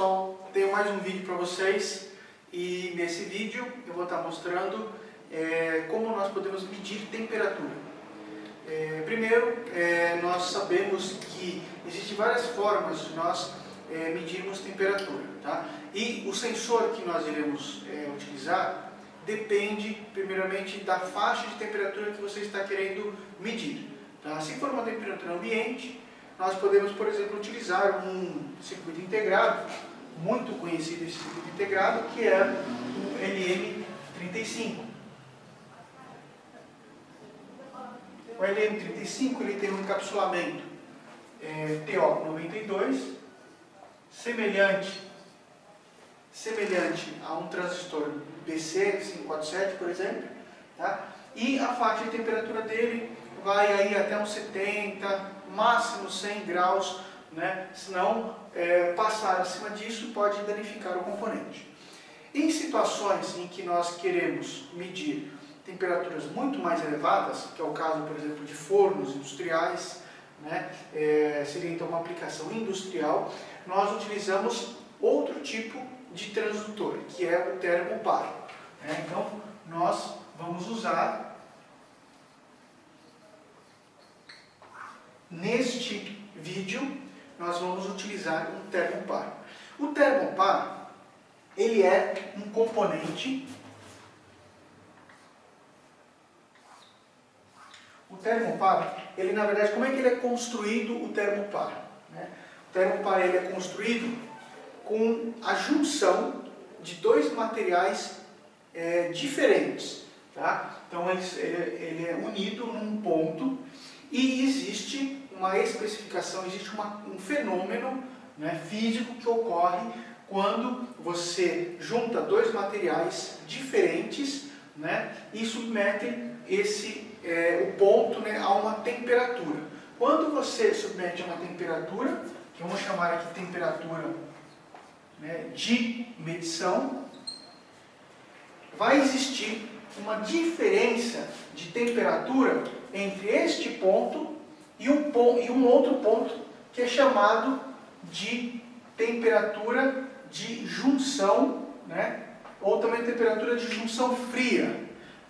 pessoal, tenho mais um vídeo para vocês e nesse vídeo eu vou estar mostrando como nós podemos medir temperatura. Primeiro, nós sabemos que existem várias formas de nós medirmos temperatura, tá? E o sensor que nós iremos utilizar depende primeiramente da faixa de temperatura que você está querendo medir, tá? Se for uma temperatura ambiente, nós podemos, por exemplo, utilizar um circuito integrado, muito conhecido esse circuito integrado, que é o LM35. O LM35 ele tem um encapsulamento TO92, semelhante a um transistor BC547, por exemplo, tá? E a faixa de temperatura dele vai aí até uns 70, máximo 100 graus, né? Se não passar acima disso, pode danificar o componente. Em situações em que nós queremos medir temperaturas muito mais elevadas, que é o caso, por exemplo, de fornos industriais, né? Seria então uma aplicação industrial, nós utilizamos outro tipo de transdutor, que é o termopar, né? Então, nós vamos usar neste vídeo, nós vamos utilizar um termopar. O termopar, ele é um componente. O termopar, ele na verdade, como é que ele é construído, o termopar, né? O termopar ele é construído com a junção de dois materiais diferentes, tá? Então ele é unido num ponto e existe uma especificação, existe um fenômeno, né, físico que ocorre quando você junta dois materiais diferentes, né, e submete o ponto, né, a uma temperatura. Quando você submete a uma temperatura, que vamos chamar aqui de temperatura, né, de medição, vai existir uma diferença de temperatura entre este ponto e um outro ponto que é chamado de temperatura de junção, né? Ou também temperatura de junção fria,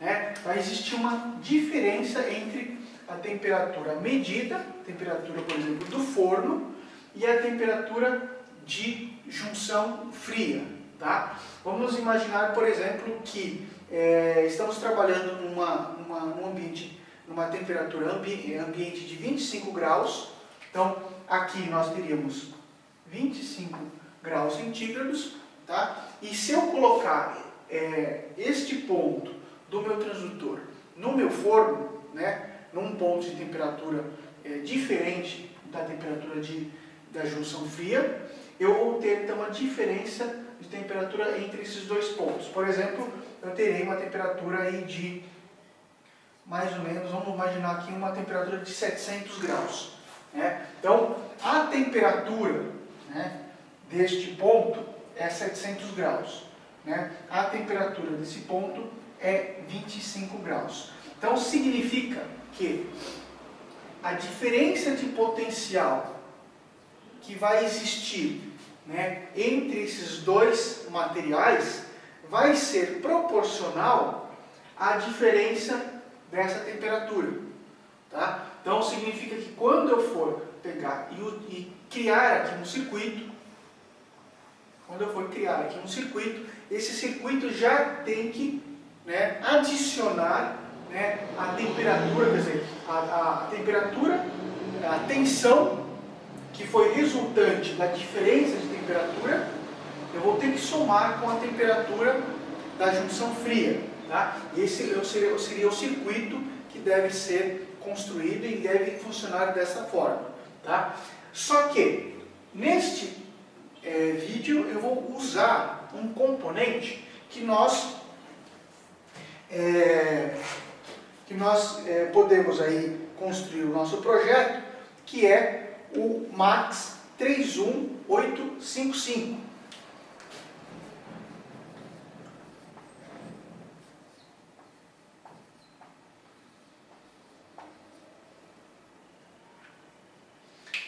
né? Vai existir uma diferença entre a temperatura medida, temperatura, por exemplo, do forno, e a temperatura de junção fria, tá? Vamos imaginar, por exemplo, que estamos trabalhando num ambiente, numa temperatura ambiente de 25 graus. Então, aqui nós teríamos 25 graus centígrados, tá? E se eu colocar este ponto do meu transdutor no meu forno, né, num ponto de temperatura diferente da temperatura da junção fria, eu vou ter então uma diferença de temperatura entre esses dois pontos. Por exemplo, eu terei uma temperatura aí de mais ou menos, vamos imaginar aqui uma temperatura de 700 graus. Né? Então, a temperatura, né, deste ponto é 700 graus. Né? A temperatura desse ponto é 25 graus. Então, significa que a diferença de potencial que vai existir, né, entre esses dois materiais vai ser proporcional à diferença dessa temperatura, tá? Então significa que quando eu for pegar e criar aqui um circuito, esse circuito já tem que, né, adicionar, né, a temperatura, quer dizer, a temperatura, a tensão que foi resultante da diferença de temperatura, eu vou ter que somar com a temperatura da junção fria, tá? Esse seria o circuito que deve ser construído e deve funcionar dessa forma, tá? Só que, neste vídeo, eu vou usar um componente que nós podemos aí construir o nosso projeto, que é o MAX 31855.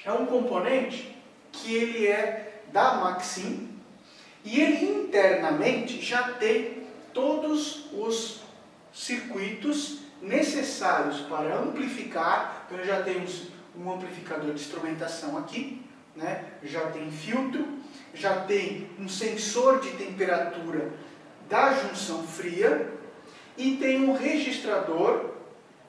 É um componente que ele é da Maxim, E ele internamente já tem todos os circuitos necessários para amplificar. Então já temos um amplificador de instrumentação aqui, né? Já tem filtro, já tem um sensor de temperatura da junção fria e tem um registrador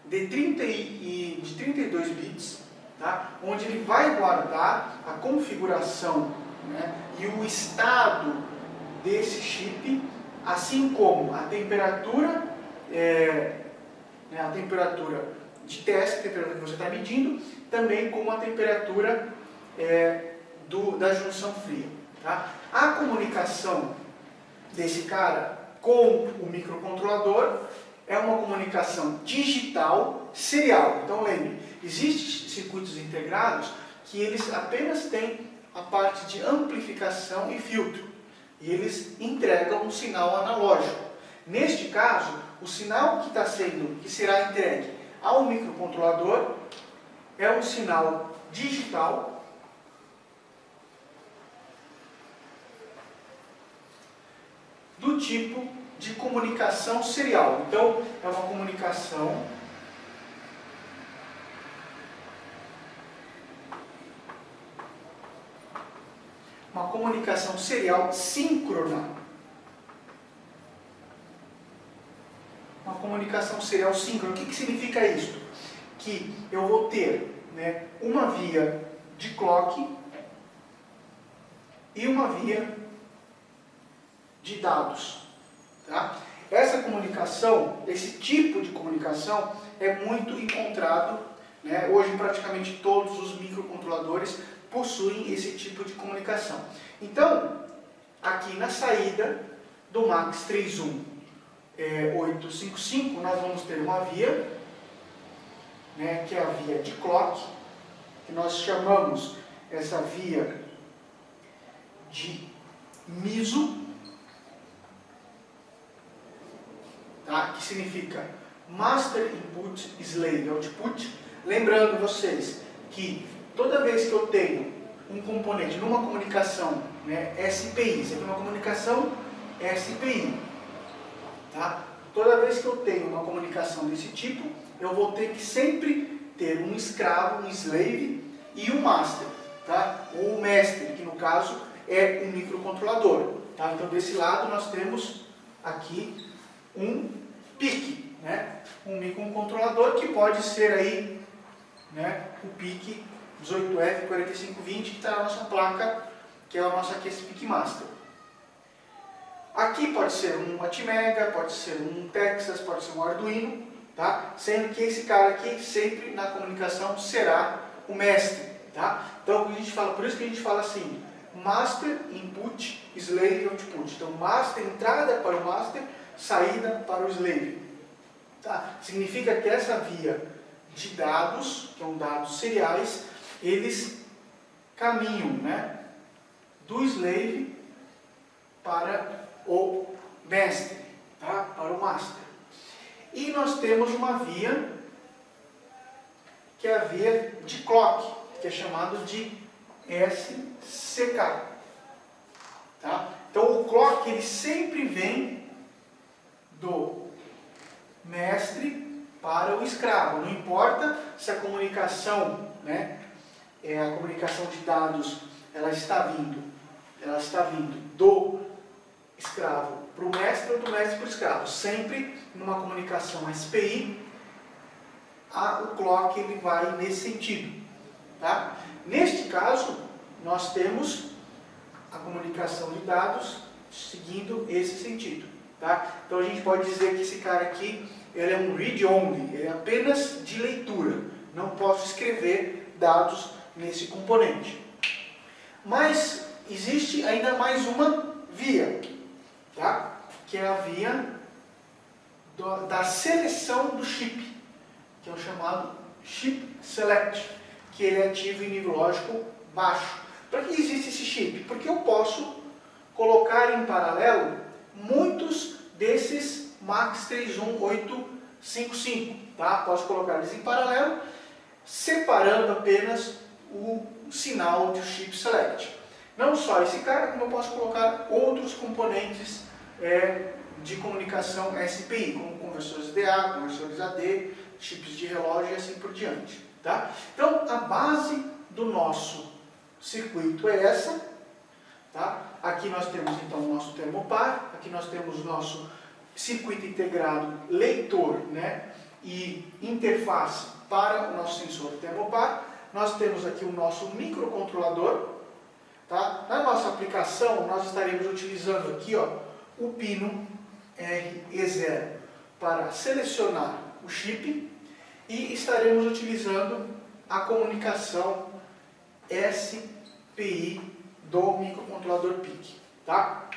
de 32 bits, tá? Onde ele vai guardar a configuração, né? E o estado desse chip, assim como a temperatura, a temperatura de teste, a temperatura que você está medindo, também como a temperatura da junção fria. Tá? A comunicação desse cara com o microcontrolador é uma comunicação digital serial. Então lembre, existem circuitos integrados que eles apenas têm a parte de amplificação e filtro. E eles entregam um sinal analógico. Neste caso, o sinal que será entregue ao microcontrolador é um sinal digital do tipo de comunicação serial. Então, é uma comunicação serial síncrona. Uma comunicação serial síncrona. O que significa isso? Que eu vou ter, né, uma via de clock e uma via de dados. Tá? Essa comunicação, esse tipo de comunicação é muito encontrado, né? Hoje praticamente todos os microcontroladores possuem esse tipo de comunicação. Então, aqui na saída do MAX31855, nós vamos ter uma via, né, que é a via de clock, que nós chamamos essa via de MISO, tá? Que significa Master Input Slave Output. Lembrando vocês que toda vez que eu tenho um componente numa comunicação, né, SPI, isso aqui é uma comunicação SPI, tá? Toda vez que eu tenho uma comunicação desse tipo, eu vou ter que sempre ter um escravo, um slave e um master, tá? Ou o master, que no caso é um microcontrolador, tá? Então desse lado nós temos aqui um PIC, né? Um microcontrolador que pode ser aí, né, o PIC 18F4520, que está na nossa placa, que é a nossa PIC Master. Aqui pode ser um Atmega, pode ser um Texas, pode ser um Arduino, tá? Sendo que esse cara aqui sempre na comunicação será o mestre, tá? Então a gente fala, por isso que a gente fala assim, Master Input Slave Output. Então Master, entrada para o Master, saída para o Slave. Tá? Significa que essa via de dados, que são dados seriais, eles caminham, né, do Slave para o Mestre, tá? Para o Master. E nós temos uma via, que é a via de clock, que é chamado de SCK. Tá? Então o clock ele sempre vem do mestre para o escravo. Não importa se a comunicação, né, a comunicação de dados, ela está vindo do escravo para o mestre ou do mestre para o escravo. Sempre numa comunicação SPI, o clock ele vai nesse sentido. Tá? Neste caso, nós temos a comunicação de dados seguindo esse sentido. Tá? Então a gente pode dizer que esse cara aqui ele é um read-only, ele é apenas de leitura. Não posso escrever dados nesse componente. Mas existe ainda mais uma via, tá? Que é a via da seleção do chip, que é o chamado Chip Select, que ele é ativo em nível lógico baixo. Para que existe esse chip? Porque eu posso colocar em paralelo muitos desses MAX31855, tá? Posso colocar eles em paralelo, separando apenas o sinal de Chip Select. não só esse cara, como eu posso colocar outros componentes de comunicação SPI, como conversores DA, conversores AD, chips de relógio e assim por diante. Tá? Então, a base do nosso circuito é essa. Tá? Aqui nós temos então o nosso termopar, aqui nós temos o nosso circuito integrado leitor, né, e interface para o nosso sensor termopar. Nós temos aqui o nosso microcontrolador. Tá? Na nossa aplicação, nós estaremos utilizando aqui, ó, o pino RE0 para selecionar o chip e estaremos utilizando a comunicação SPI do microcontrolador PIC. Tá?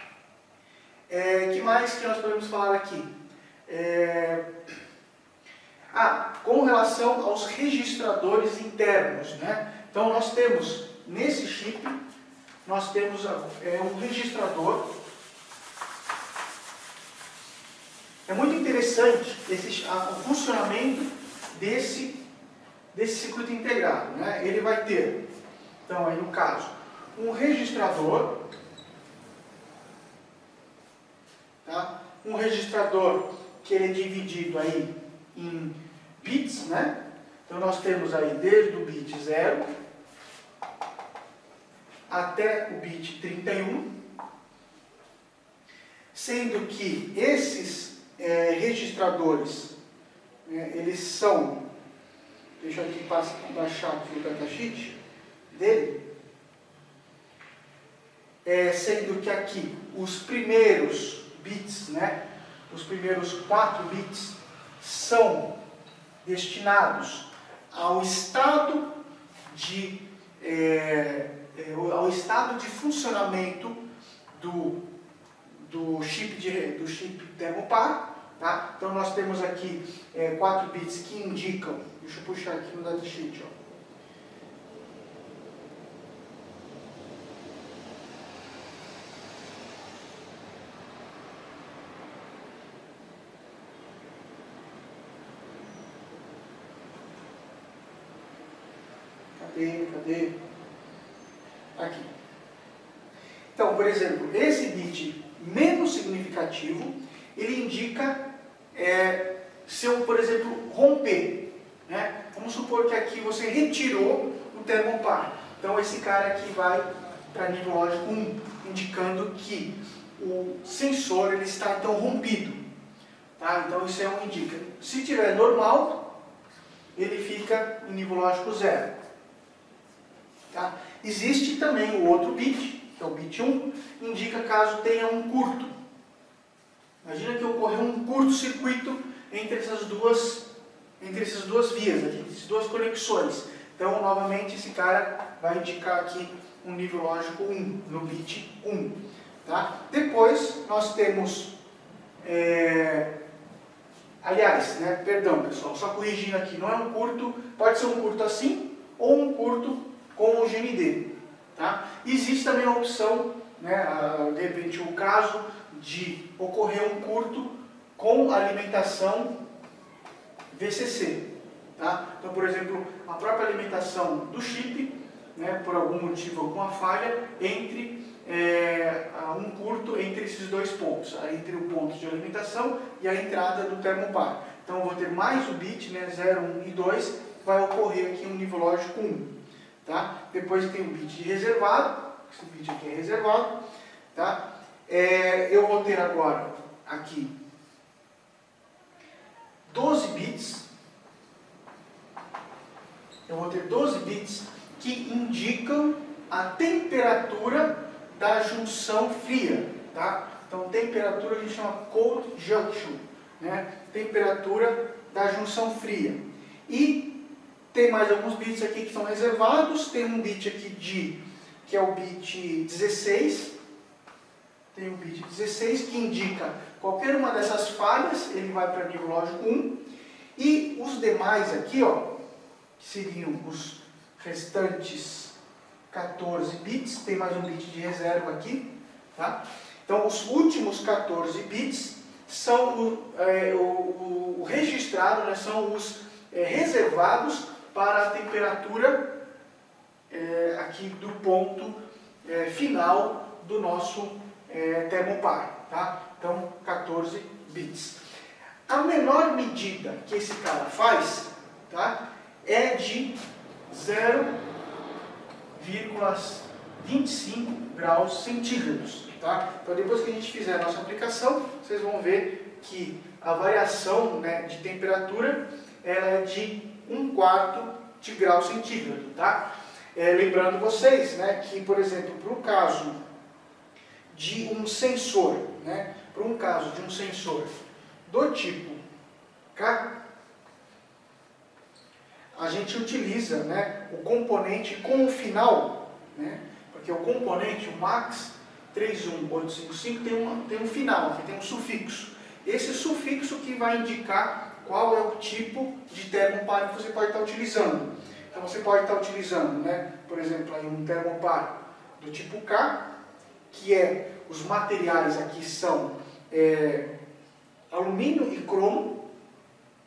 Que mais que nós podemos falar aqui? Com relação aos registradores internos, né? Então nós temos nesse chip, nós temos um registrador. É muito interessante o funcionamento desse circuito integrado, né? Ele vai ter, então aí no caso, um registrador, tá? Um registrador que ele é dividido aí em bits, né? Então nós temos aí desde o bit 0 até o bit 31, sendo que esses registradores, eles são, deixa eu aqui baixar aqui o datasheet dele, sendo que aqui os primeiros bits, né, os primeiros 4 bits são destinados ao estado de funcionamento do chip termopar. Tá? Então nós temos aqui 4 bits que indicam, deixa eu puxar aqui no datasheet, ó. Cadê? Aqui. Então, por exemplo, esse bit menos significativo, ele indica se eu, por exemplo, romper. Né? Vamos supor que aqui você retirou o termopar. Então, esse cara aqui vai para nível lógico 1, indicando que o sensor ele está então rompido. Tá? Então, isso é um indica. Se tiver normal, ele fica em nível lógico 0. Tá? Existe também o outro bit, que é o bit 1, indica caso tenha um curto. Imagina que ocorreu um curto-circuito entre essas duas vias, aqui, essas duas conexões. Então, novamente, esse cara vai indicar aqui um nível lógico 1, no bit 1. Tá? Depois, nós temos... aliás, né, perdão, pessoal, só corrigindo aqui, não é um curto, pode ser um curto assim, ou um curto com o GND. Tá? Existe também a opção, né, de repente, o caso de ocorrer um curto com alimentação VCC. Tá? Então, por exemplo, a própria alimentação do chip, né, por algum motivo, alguma falha, entre um curto entre esses dois pontos, entre o ponto de alimentação e a entrada do termopar. Então, eu vou ter mais o bit, né, 0, 1 e 2, vai ocorrer aqui um nível lógico 1. Tá? Depois tem o bit reservado, esse bit aqui é reservado. Tá? Eu vou ter agora aqui 12 bits. Eu vou ter 12 bits que indicam a temperatura da junção fria. Tá? Então, temperatura a gente chama cold junction, né? Temperatura da junção fria. E tem mais alguns bits aqui que são reservados. Tem um bit aqui que é o bit 16. Tem um bit 16 que indica qualquer uma dessas falhas, ele vai para nível lógico 1. E os demais aqui, ó, que seriam os restantes 14 bits, tem mais um bit de reserva aqui. Tá? Então, os últimos 14 bits são o registrado, né, são os reservados para a temperatura aqui do ponto final do nosso termopar, tá? Então 14 bits. A menor medida que esse cara faz, tá, é de 0,25 graus centígrados, tá? Então depois que a gente fizer a nossa aplicação, vocês vão ver que a variação, né, de temperatura ela é de 1/4 de grau centígrado, tá? Lembrando vocês, né, que, por exemplo, para o caso de um sensor, né, do tipo K, a gente utiliza, né, o componente com o final, né, porque o componente, o MAX 31855, tem um final, aqui tem um sufixo. Esse sufixo que vai indicar qual é o tipo de termopar que você pode estar utilizando. Então você pode estar utilizando, né, por exemplo, aí um termopar do tipo K, que os materiais aqui são alumínio e cromo,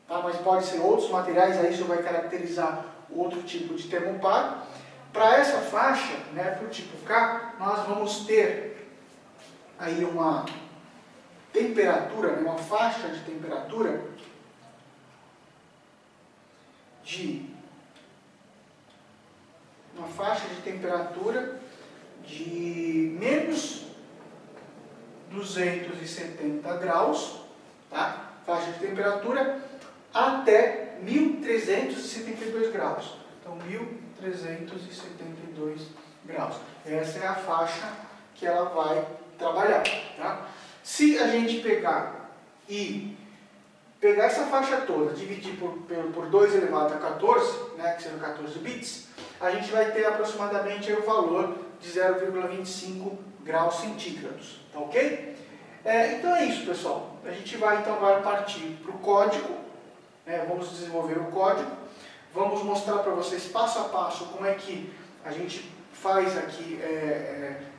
tá? Mas pode ser outros materiais, aí isso vai caracterizar outro tipo de termopar. Para essa faixa, né, para o tipo K, nós vamos ter aí uma temperatura, uma faixa de temperatura de menos 270 graus, tá? Faixa de temperatura até 1372 graus. Então 1372 graus. Essa é a faixa que ela vai trabalhar, tá? Se a gente pegar essa faixa toda, dividir por 2 elevado a 14, né, que serão 14 bits, a gente vai ter aproximadamente o valor de 0,25 graus centígrados, tá ok? Então é isso, pessoal. A gente vai partir para o código, né, vamos desenvolver o código, vamos mostrar para vocês passo a passo como é que a gente faz aqui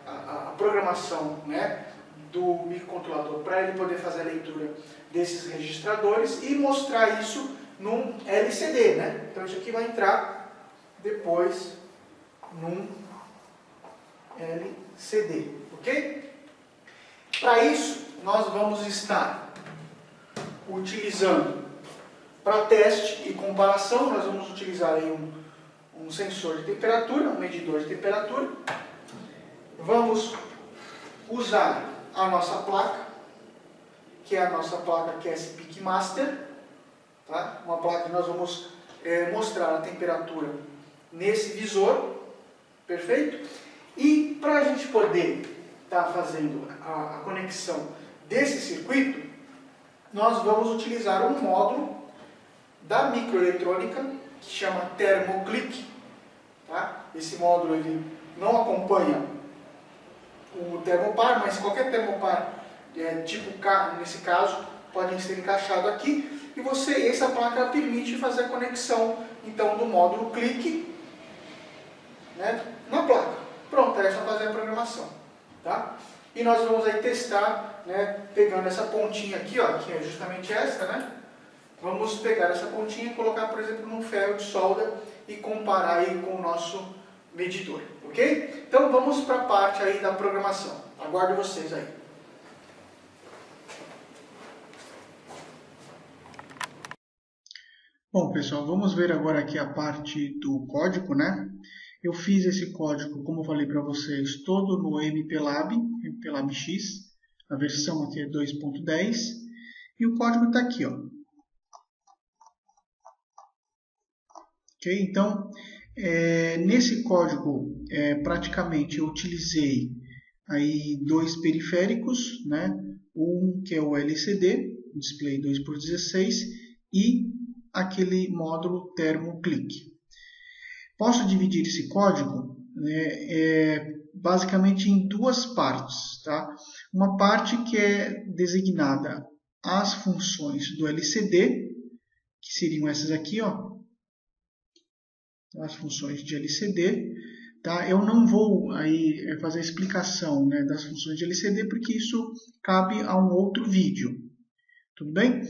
a programação, né, do microcontrolador para ele poder fazer a leitura desses registradores e mostrar isso num LCD, né? Então isso aqui vai entrar depois num LCD, ok? Para isso nós vamos estar utilizando, para teste e comparação, nós vamos utilizar aí um sensor de temperatura, um medidor de temperatura. Vamos usar a nossa placa, que é a nossa placa QS Peak Master, tá? Uma placa que nós vamos mostrar a temperatura nesse visor, perfeito? E para a gente poder estar fazendo a conexão desse circuito, nós vamos utilizar um módulo da microeletrônica que chama Thermoclick, tá? Esse módulo ele não acompanha o termopar, mas qualquer termopar tipo K, nesse caso, pode ser encaixado aqui, e essa placa permite fazer a conexão então do módulo clique, né, na placa. Pronto, é só fazer a programação, tá? E nós vamos aí testar, né, pegando essa pontinha aqui, ó, que é justamente essa, né? Vamos pegar essa pontinha e colocar, por exemplo, num ferro de solda e comparar aí com o nosso medidor, ok? Então vamos para a parte aí da programação. Aguardo vocês aí. Bom, pessoal, vamos ver agora aqui a parte do código, né? Eu fiz esse código, como eu falei para vocês, todo no MPLAB X. A versão aqui é 2.10 e o código está aqui, ó. Ok? Então, nesse código, praticamente eu utilizei aí 2 periféricos, né? Um que é o LCD, display 2x16, e aquele módulo Thermoclick. Posso dividir esse código basicamente em 2 partes, tá? Uma parte que é designada às funções do LCD, que seriam essas aqui, ó, as funções de LCD, tá? Eu não vou aí fazer a explicação, né, das funções de LCD, porque isso cabe a um outro vídeo, tudo bem?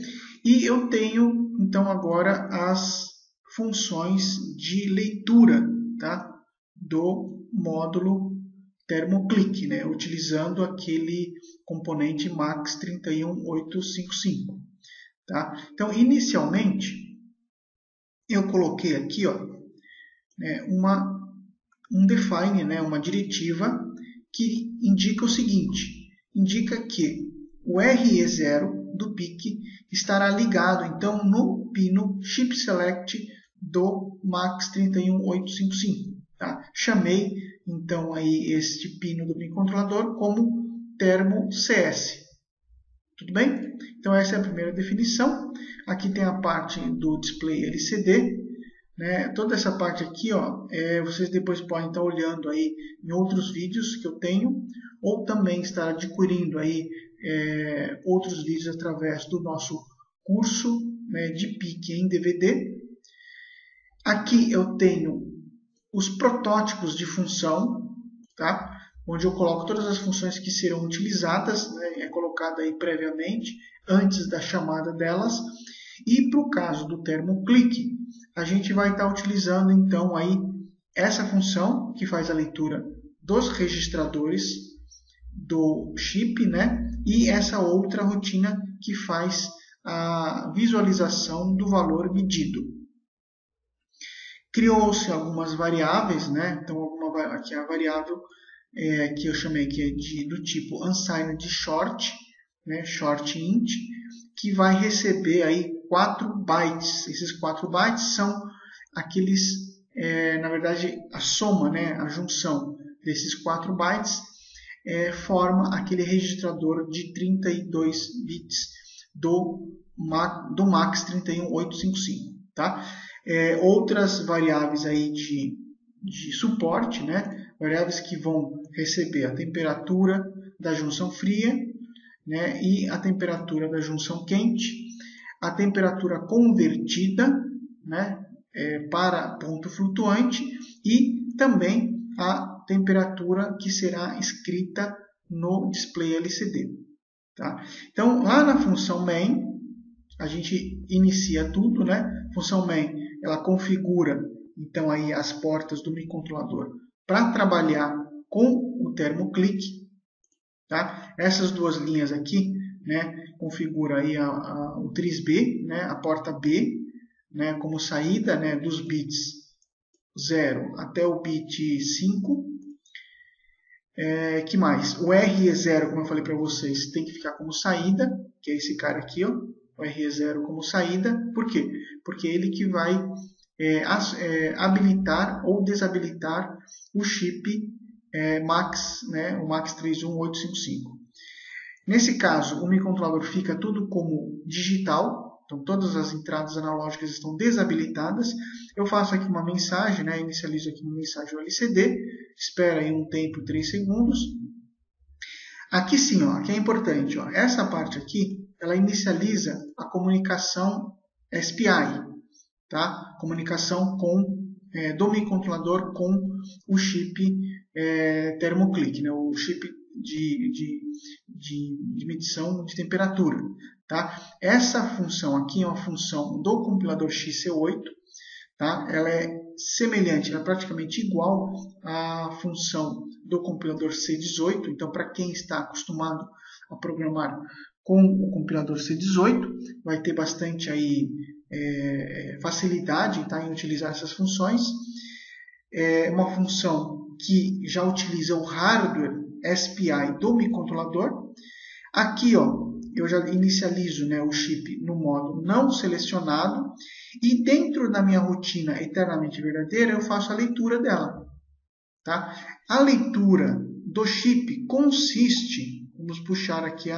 E eu tenho então agora as funções de leitura, tá, do módulo ThermoClick, né, utilizando aquele componente MAX 31855. Tá? Então, inicialmente, eu coloquei aqui né, um define, né, uma diretiva que indica o seguinte, indica que o RE0 do PIC estará ligado, então, no pino chip select do MAX 31855. Tá? Chamei, então, aí este pino do microcontrolador como termo CS. Tudo bem? Então, essa é a primeira definição. Aqui tem a parte do display LCD. Né? Toda essa parte aqui, vocês depois podem estar olhando aí em outros vídeos que eu tenho, ou também estar adquirindo aí outros vídeos através do nosso curso, né, de PIC em DVD. Aqui eu tenho os protótipos de função, tá? Onde eu coloco todas as funções que serão utilizadas, né? É colocado aí previamente, antes da chamada delas. E para o caso do ThermoClick, a gente vai estar utilizando então aí essa função que faz a leitura dos registradores do chip, né? E essa outra rotina que faz a visualização do valor medido. Criou-se algumas variáveis, né? Então aqui a variável que eu chamei que é do tipo unsigned short, né? Short int, que vai receber aí 4 bytes. Esses 4 bytes são aqueles, na verdade, a soma, né? A junção desses 4 bytes forma aquele registrador de 32 bits do MAX 31855, tá? Outras variáveis aí de suporte, né? Variáveis que vão receber a temperatura da junção fria, né? E a temperatura da junção quente, a temperatura convertida, né? Para ponto flutuante e também a temperatura que será escrita no display LCD. Tá? Então, lá na função main, a gente inicia tudo, né? A função main, ela configura então aí as portas do microcontrolador para trabalhar com o ThermoClick. Tá? Essas duas linhas aqui, né, configura aí o tris B, né, a porta B, né, como saída, né, dos bits 0 até o bit 5. Que mais? O RE0, como eu falei para vocês, tem que ficar como saída, que é esse cara aqui, o RE0 como saída. Por quê? Porque é ele que vai habilitar ou desabilitar o chip MAX, né, o MAX 31855. Nesse caso, o microcontrolador fica tudo como digital, então todas as entradas analógicas estão desabilitadas. Eu faço aqui uma mensagem, né, inicializo aqui uma mensagem LCD, espera aí um tempo, 3 segundos. Aqui sim, aqui é importante, essa parte aqui, ela inicializa a comunicação SPI, tá? Comunicação do microcontrolador com o chip ThermoClick, né? O chip de medição de temperatura. Tá? Essa função aqui é uma função do compilador XC8. Tá? Ela é semelhante, ela é praticamente igual à função do compilador C18. Então, para quem está acostumado a programar com o compilador C18, vai ter bastante aí, facilidade, tá, em utilizar essas funções. É uma função que já utiliza o hardware SPI do microcontrolador. Aqui, eu já inicializo, né, o chip no modo não selecionado e dentro da minha rotina eternamente verdadeira eu faço a leitura dela. Tá? A leitura do chip consiste, vamos puxar aqui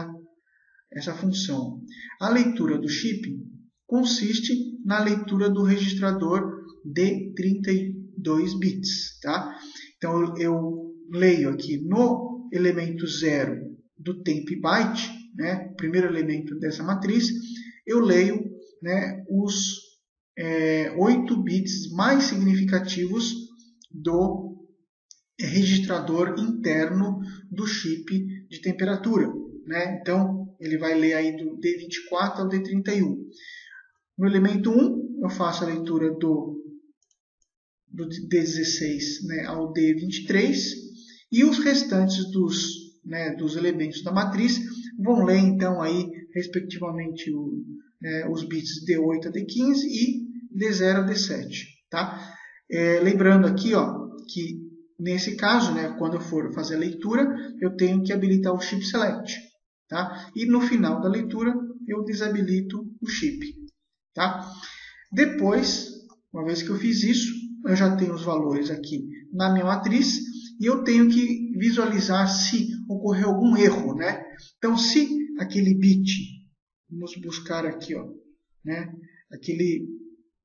essa função. A leitura do chip consiste na leitura do registrador de 32 bits. Tá? Então eu leio aqui no elemento 0 do temp byte, né, primeiro elemento dessa matriz, eu leio, né, os 8 bits mais significativos do registrador interno do chip de temperatura. Né? Então, ele vai ler aí do D24 ao D31. No elemento 1, eu faço a leitura do D16, né, ao D23. E os restantes dos elementos da matriz vão ler, então, aí, respectivamente, os bits D8 a D15 e D0 a D7. Tá? Lembrando aqui, que nesse caso, quando eu for fazer a leitura, eu tenho que habilitar o chip select. Tá? E no final da leitura, eu desabilito o chip. Tá? Depois, uma vez que eu fiz isso, eu já tenho os valores aqui na minha matriz e eu tenho que visualizar se ocorreu algum erro. Então, se aquele bit, vamos buscar aqui,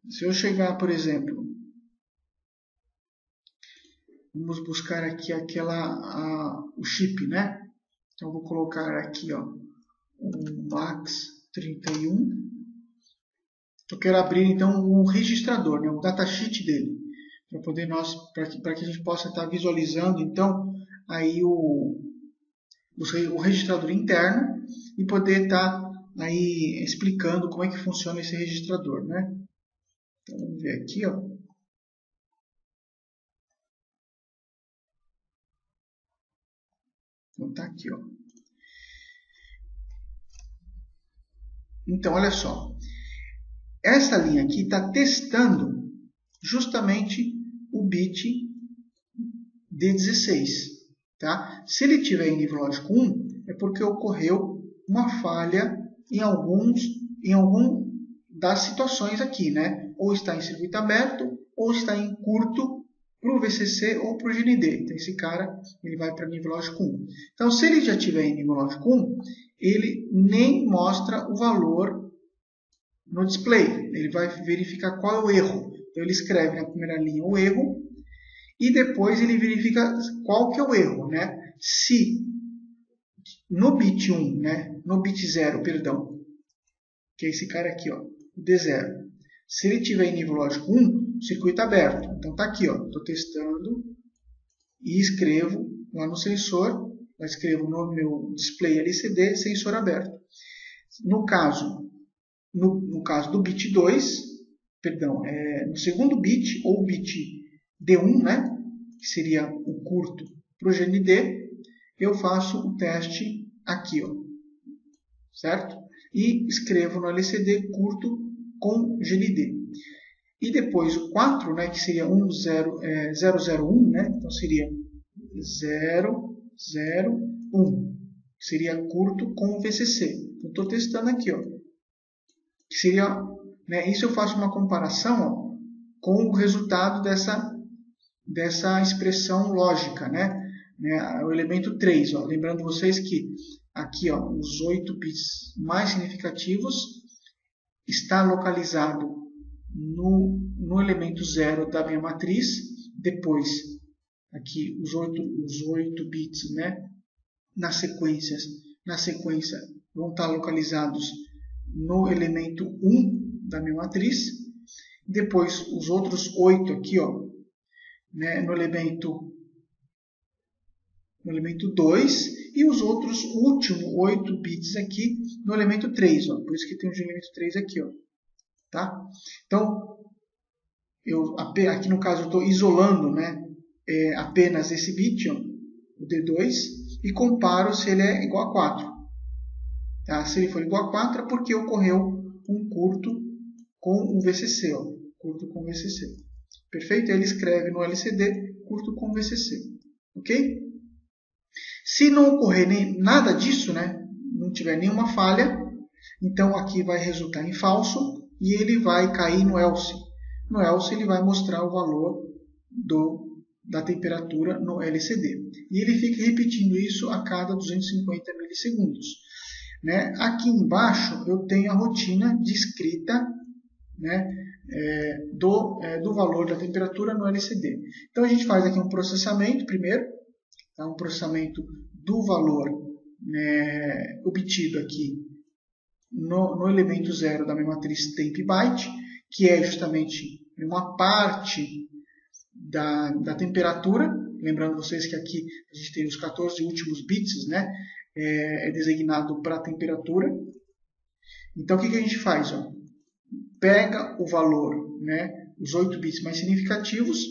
se eu chegar, por exemplo, vamos buscar aqui o chip, Então, eu vou colocar aqui, o max 31. Eu quero abrir, então, o registrador, o datasheet dele, para que a gente possa estar visualizando, então, aí o registrador interno e poder estar aí explicando como é que funciona esse registrador, Então, vamos ver aqui, Então, está aqui, Então, olha só. Essa linha aqui está testando justamente o bit D16. Tá? Se ele tiver em nível lógico 1, é porque ocorreu uma falha em algum das situações aqui. Ou está em circuito aberto, ou está em curto para o VCC ou para o GND. Então, esse cara ele vai para nível lógico 1. Então, se ele já tiver em nível lógico 1, ele nem mostra o valor no display. Ele vai verificar qual é o erro. Então, ele escreve na primeira linha o erro e depois ele verifica qual que é o erro. Se no bit 1, no bit 0, perdão, que é esse cara aqui, o D0, se ele tiver em nível lógico 1, circuito aberto. Então, está aqui, estou testando e escrevo lá no sensor, escrevo no meu display LCD, sensor aberto. No caso do bit 2, perdão, no segundo bit, ou bit D1, que seria o curto para o GND, eu faço o teste aqui, certo? E escrevo no LCD curto com GND. E depois o 4, que seria 001, então seria 001, que seria curto com VCC. Estou testando aqui, que seria, isso eu faço uma comparação com o resultado dessa expressão lógica, o elemento 3. Lembrando vocês que aqui os 8 bits mais significativos está localizado no elemento 0 da minha matriz. Depois, aqui os 8 bits na sequência vão estar localizados no elemento 1 da minha matriz. Depois, os outros 8 aqui, no elemento 2. E os outros últimos 8 bits aqui no elemento 3. Por isso que tem o elemento 3 aqui. Tá? Então, aqui no caso eu estou isolando apenas esse bit, o D2, e comparo se ele é igual a 4. Tá? Se ele for igual a 4 é porque ocorreu um curto com o VCC. Curto com VCC. Perfeito? Ele escreve no LCD curto com VCC. Ok? Se não ocorrer nada disso, não tiver nenhuma falha, então aqui vai resultar em falso e ele vai cair no else. No else ele vai mostrar o valor da temperatura no LCD. E ele fica repetindo isso a cada 250 milissegundos. Aqui embaixo eu tenho a rotina de escrita do valor da temperatura no LCD. Então a gente faz aqui um processamento primeiro, um processamento do valor obtido aqui no elemento 0 da minha matriz temp byte, que é justamente uma parte da temperatura. Lembrando vocês que aqui a gente tem os 14 últimos bits, é designado para a temperatura. Então o que a gente faz? Pega o valor, os 8 bits mais significativos,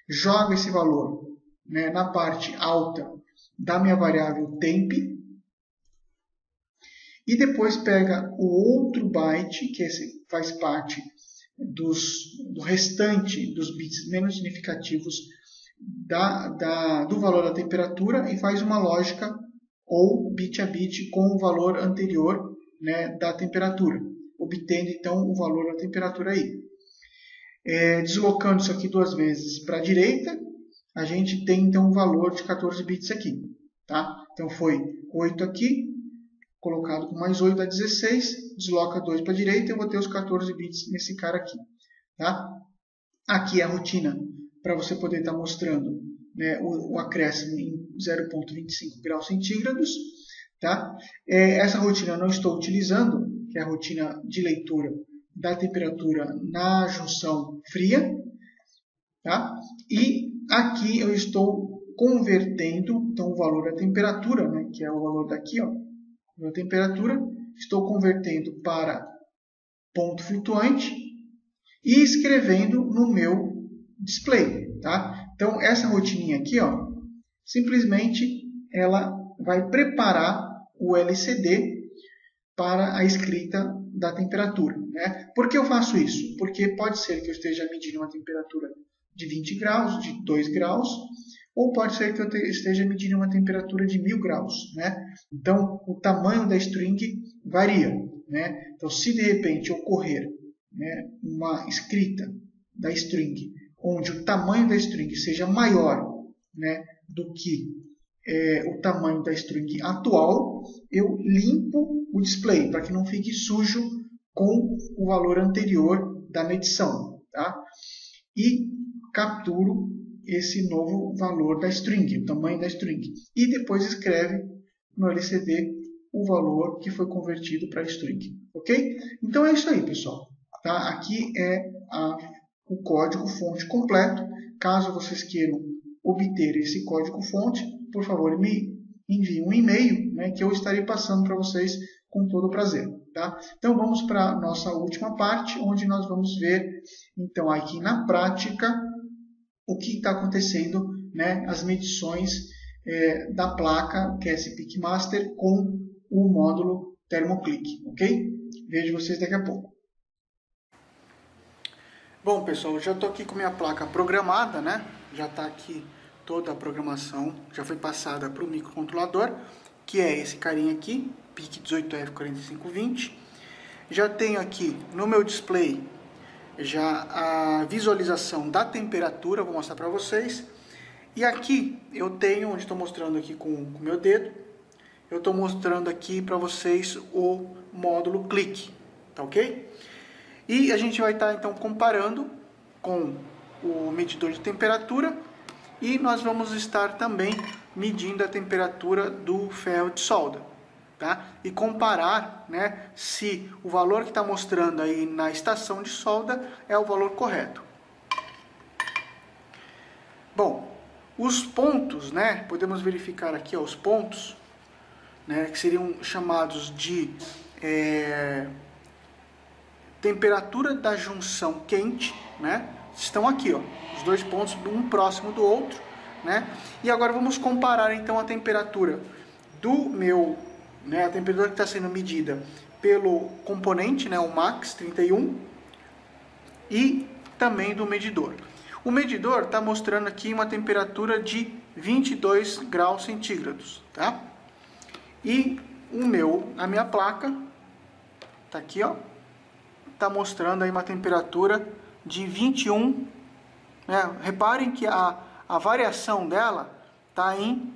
joga esse valor né, na parte alta da minha variável temp, e depois pega o outro byte, que faz parte do restante dos bits menos significativos do valor da temperatura, e faz uma lógica ou bit a bit com o valor anterior, né, da temperatura, obtendo então o valor da temperatura aí. Deslocando isso aqui duas vezes para a direita, a gente tem então o valor de 14 bits aqui. Tá? Então foi 8 aqui, colocado com mais 8 dá 16, desloca 2 para a direita, eu vou ter os 14 bits nesse cara aqui. Tá? Aqui é a rotina para você poder estar mostrando, né, o acréscimo em 0,25 graus centígrados. Tá? Essa rotina eu não estou utilizando, que é a rotina de leitura da temperatura na junção fria. Tá? E aqui eu estou convertendo então, o valor da temperatura, né, que é o valor daqui, ó, da temperatura, estou convertendo para ponto flutuante e escrevendo no meu display. Tá? Então, essa rotininha aqui, ó, simplesmente ela vai preparar o LCD para a escrita da temperatura. Né? Por que eu faço isso? Porque pode ser que eu esteja medindo uma temperatura de 20 graus, de 2 graus, ou pode ser que eu esteja medindo uma temperatura de 1000 graus. Né? Então, o tamanho da string varia. Né? Então, se de repente ocorrer, né, uma escrita da string onde o tamanho da string seja maior, né, do que o tamanho da string atual, eu limpo o display para que não fique sujo com o valor anterior da medição. Tá? E capturo esse novo valor da string, o tamanho da string. E depois escreve no LCD o valor que foi convertido para a string. Ok? Então é isso aí, pessoal. Tá? Aqui é o código-fonte completo. Caso vocês queiram obter esse código-fonte, por favor, me enviem um e-mail, né, que eu estarei passando para vocês com todo o prazer. Tá? Então vamos para a nossa última parte, onde nós vamos ver então aqui na prática o que está acontecendo, né, as medições da placa QS PicMaster com o módulo Thermoclick. Ok? Vejo vocês daqui a pouco. Bom, pessoal, já estou aqui com minha placa programada, né? Já está aqui toda a programação, já foi passada para o microcontrolador, que é esse carinha aqui, PIC18F4520. Já tenho aqui no meu display já a visualização da temperatura, vou mostrar para vocês. E aqui eu tenho, onde estou mostrando aqui com o meu dedo, eu estou mostrando aqui para vocês o módulo Click, tá ok? E a gente vai estar então comparando com o medidor de temperatura e nós vamos estar também medindo a temperatura do ferro de solda, tá? E comparar, né, se o valor que está mostrando aí na estação de solda é o valor correto. Bom, os pontos, né, podemos verificar aqui, ó, os pontos, né, que seriam chamados de temperatura da junção quente, né, estão aqui, ó, os dois pontos, um próximo do outro, né, e agora vamos comparar então a temperatura do meu, né, a temperatura que está sendo medida pelo componente, né, o Max 31, e também do medidor. O medidor está mostrando aqui uma temperatura de 22 graus centígrados, tá? E a minha placa, tá aqui, ó, tá mostrando aí uma temperatura de 21, né? Reparem que a variação dela tá em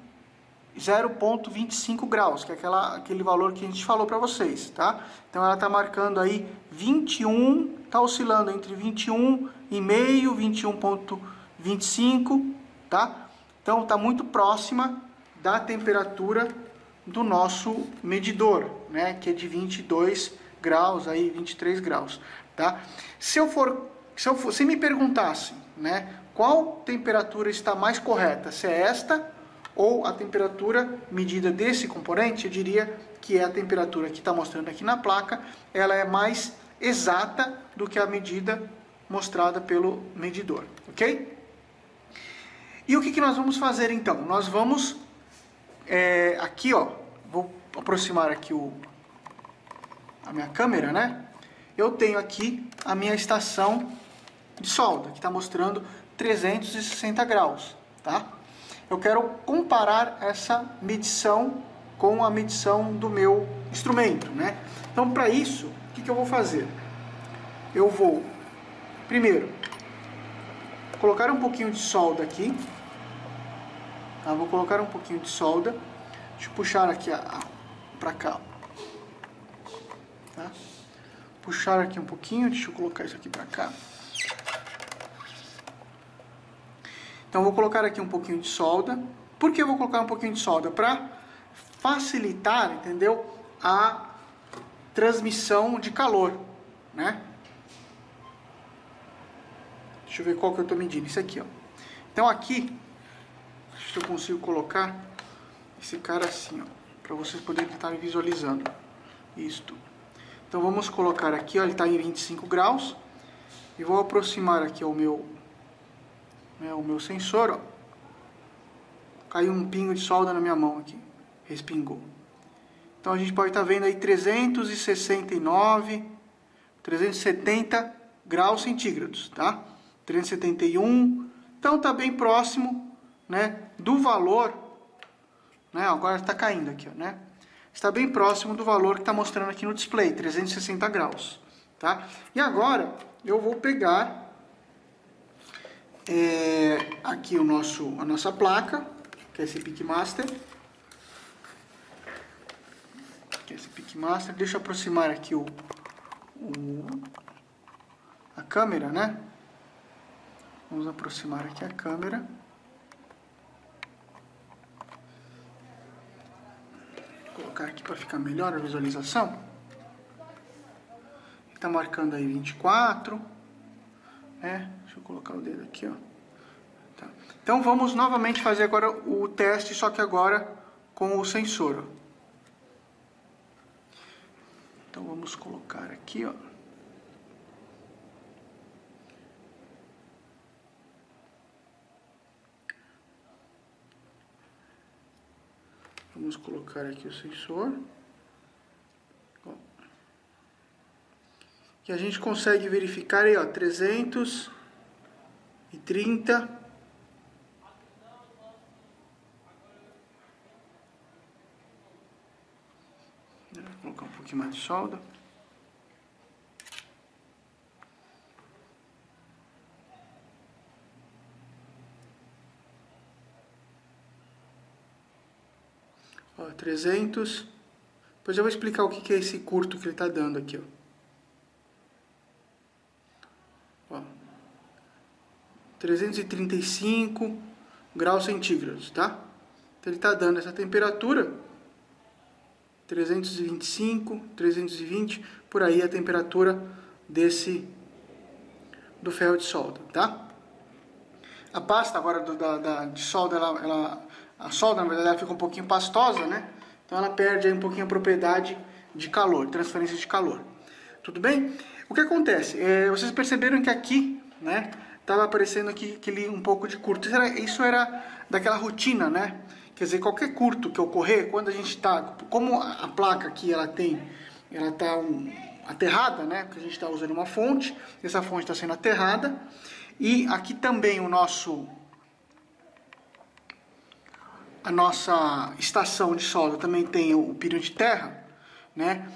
0,25 graus, que é aquele valor que a gente falou para vocês, tá? Então ela tá marcando aí 21, tá oscilando entre 21,5 e 21,25, tá? Então tá muito próxima da temperatura do nosso medidor, né, que é de 22 graus, aí 23 graus, tá? Se me perguntasse, né, qual temperatura está mais correta, se é esta ou a temperatura medida desse componente, eu diria que é a temperatura que está mostrando aqui na placa, ela é mais exata do que a medida mostrada pelo medidor, ok? E o que nós vamos fazer então? Nós vamos, aqui ó, vou aproximar aqui a minha câmera, né? Eu tenho aqui a minha estação de solda, que está mostrando 360 graus, tá? Eu quero comparar essa medição com a medição do meu instrumento, né? Então, para isso, o que eu vou fazer? Eu vou, primeiro, colocar um pouquinho de solda aqui, tá? Vou colocar um pouquinho de solda, deixa eu puxar aqui para cá, tá? Puxar aqui um pouquinho, deixa eu colocar isso aqui para cá. Então, vou colocar aqui um pouquinho de solda. Por que eu vou colocar um pouquinho de solda? Para facilitar, entendeu? A transmissão de calor, né? Deixa eu ver qual que eu estou medindo. Isso aqui, ó. Então, aqui, se eu consigo colocar esse cara assim, ó, para vocês poderem estar visualizando isto. Então, vamos colocar aqui, ó, ele está em 25 graus. E vou aproximar aqui o meu sensor, ó. Caiu um pingo de solda na minha mão aqui, respingou. Então a gente pode estar vendo aí 369, 370 graus centígrados, tá? 371, então tá bem próximo, né, do valor, né? Agora está caindo aqui, ó, né? Está bem próximo do valor que está mostrando aqui no display, 360 graus, tá? E agora eu vou pegar aqui a nossa placa, que é esse PicMaster. Deixa eu aproximar aqui a câmera, né? Vamos aproximar aqui a câmera. Vou colocar aqui para ficar melhor a visualização. Está marcando aí 24. Deixa eu colocar o dedo aqui, ó. Tá. Então vamos novamente fazer agora o teste, só que agora com o sensor, ó. Então vamos colocar aqui, ó. Vamos colocar aqui o sensor. Ó. E a gente consegue verificar aí, ó, 330. Vou colocar um pouquinho mais de solda. Ó, 300. Depois eu vou explicar o que é esse curto que ele está dando aqui, ó. 335 graus centígrados, tá? Então ele está dando essa temperatura, 325, 320, por aí a temperatura do ferro de solda, tá? A pasta agora de solda, a solda na verdade ela fica um pouquinho pastosa, né? Então ela perde aí um pouquinho a propriedade de calor, transferência de calor. Tudo bem? O que acontece? Vocês perceberam que aqui, né, estava aparecendo aqui um pouco de curto. Isso era daquela rotina, né? Quer dizer, qualquer curto que ocorrer, quando a gente está, como a placa aqui ela está aterrada, né? Porque a gente está usando uma fonte, essa fonte está sendo aterrada, e aqui também a nossa estação de solda também tem o pino de terra, né?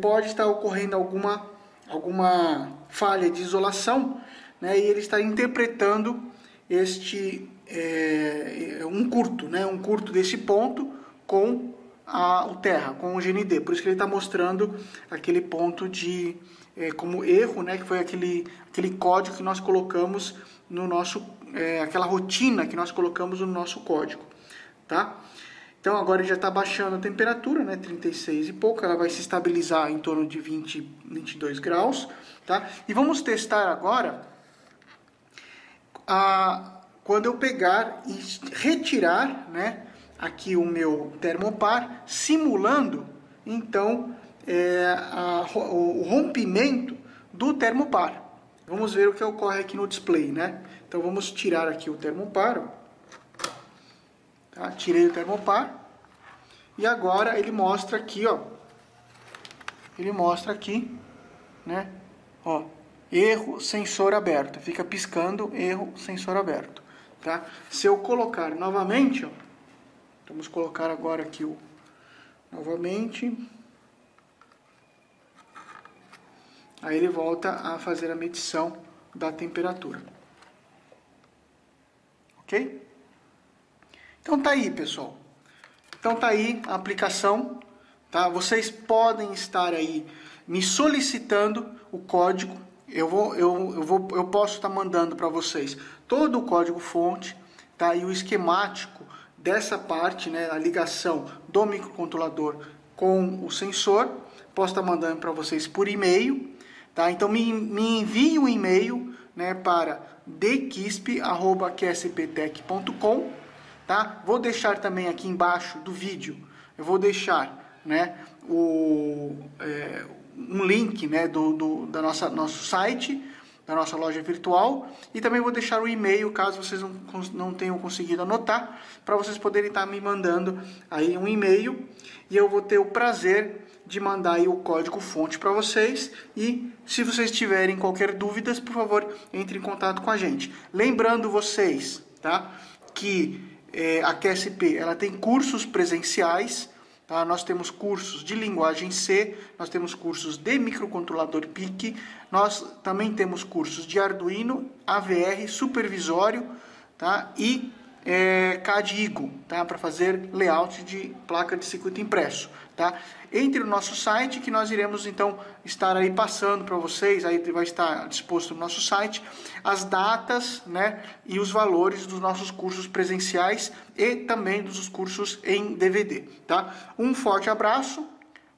Pode estar ocorrendo alguma falha de isolação, né? E ele está interpretando um curto, né? Um curto desse ponto com o terra, com o GND. Por isso que ele está mostrando aquele ponto como erro, né? Que foi aquele código que nós colocamos no nosso, aquela rotina que nós colocamos no nosso código, tá? Então agora ele já está baixando a temperatura, né? 36 e pouco, ela vai se estabilizar em torno de 22 graus, tá? E vamos testar agora quando eu pegar e retirar, né, aqui o meu termopar, simulando então o rompimento do termopar. Vamos ver o que ocorre aqui no display, né? Então vamos tirar aqui o termopar, ó. Tá? Tirei o termopar. E agora ele mostra aqui, ó. Ele mostra aqui, né? Ó, erro sensor aberto. Fica piscando erro sensor aberto, tá? Se eu colocar novamente, ó, vamos colocar agora aqui o novamente. Aí ele volta a fazer a medição da temperatura. OK? Então tá aí, pessoal. Então tá aí a aplicação, tá? Vocês podem estar aí me solicitando o código. Eu posso estar mandando para vocês todo o código fonte, tá? E o esquemático dessa parte, né, a ligação do microcontrolador com o sensor. Posso estar mandando para vocês por e-mail, tá? Então me envie um e-mail, né, para dquisp@qsptech.com. Tá? Vou deixar também aqui embaixo do vídeo, eu vou deixar, né, um link, né, do nosso site, da nossa loja virtual, e também vou deixar o e-mail, caso vocês não tenham conseguido anotar, para vocês poderem estar me mandando aí um e-mail, e eu vou ter o prazer de mandar aí o código fonte para vocês. E se vocês tiverem qualquer dúvidas, por favor, entre em contato com a gente. Lembrando vocês, tá, que a QSP, ela tem cursos presenciais, tá? Nós temos cursos de linguagem C, nós temos cursos de microcontrolador PIC, nós também temos cursos de Arduino, AVR, supervisório, tá? E CAD-IGO, tá? Para fazer layout de placa de circuito impresso, tá? Entre no nosso site, que nós iremos então estar aí passando para vocês, aí vai estar disposto no nosso site as datas, né, e os valores dos nossos cursos presenciais e também dos cursos em DVD, tá? Um forte abraço,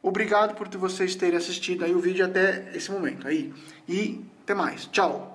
obrigado por vocês terem assistido aí o vídeo até esse momento aí, e até mais, tchau!